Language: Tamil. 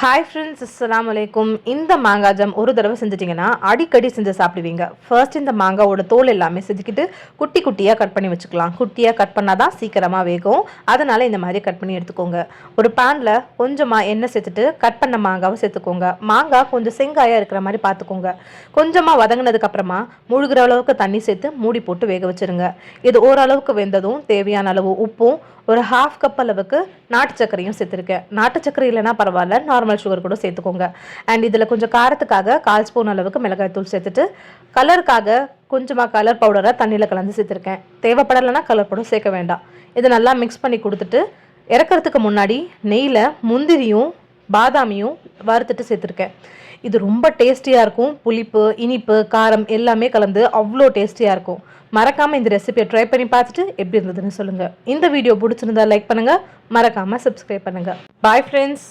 ஹாய் ஃப்ரெண்ட்ஸ், அஸ்ஸலாமு அலைக்கும். இந்த மாங்காய் ஜாம் ஒரு தடவை செஞ்சிட்டிங்கன்னா அடிக்கடி செஞ்சு சாப்பிடுவீங்க. ஃபர்ஸ்ட் இந்த மாங்காவோட தோல் எல்லாமே செதுக்கிட்டு குட்டி குட்டியாக கட் பண்ணி வச்சுக்கலாம். குட்டியாக கட் பண்ணால் தான் சீக்கிரமாக வேகும். அதனால் இந்த மாதிரி கட் பண்ணி எடுத்துக்கோங்க. ஒரு பேனில் கொஞ்சமாக எண்ணெய் சேர்த்துட்டு கட் பண்ண மாங்காவை சேர்த்துக்கோங்க. மாங்காய் கொஞ்சம் செங்காயாக இருக்கிற மாதிரி பார்த்துக்கோங்க. கொஞ்சமாக வதங்கினதுக்கப்புறமா முழுகிற அளவுக்கு தண்ணி சேர்த்து மூடி போட்டு வேக வச்சுருங்க. இது ஓரளவுக்கு வெந்ததும் தேவையான அளவு உப்பும் ஒரு 1/2 கப் அளவுக்கு நாட்டு சர்க்கரையும் சேர்த்துருக்கேன். நாட்டு சர்க்கரை இல்லைனா பரவாயில்ல, நார்மல் சுகர் கூட சேர்த்துக்கோங்க. அண்ட் இதில் கொஞ்சம் காரத்துக்காக 1/4 ஸ்பூன் அளவுக்கு மிளகாய் தூள் சேர்த்துட்டு கலருக்காக கொஞ்சமாக கலர் பவுடரை தண்ணியில் கலந்து சேர்த்துருக்கேன். தேவைப்படலைன்னா கலர் பவுடர் சேர்க்க வேண்டாம். இதை நல்லா மிக்ஸ் பண்ணி கொடுத்துட்டு இறக்கிறதுக்கு முன்னாடி நெய்யில் முந்திரியும் பாதாமியும் வறுத்துட்டு சேர்த்துருக்கேன். இது ரொம்ப டேஸ்டியாக இருக்கும். புளிப்பு, இனிப்பு, காரம் எல்லாமே கலந்து அவ்வளோ டேஸ்டியாக இருக்கும். மறக்காமல் இந்த ரெசிபியை ட்ரை பண்ணி பார்த்துட்டு எப்படி இருந்ததுன்னு சொல்லுங்கள். இந்த வீடியோ பிடிச்சிருந்தா லைக் பண்ணுங்கள், மறக்காமல் சப்ஸ்கிரைப் பண்ணுங்கள். Bye friends.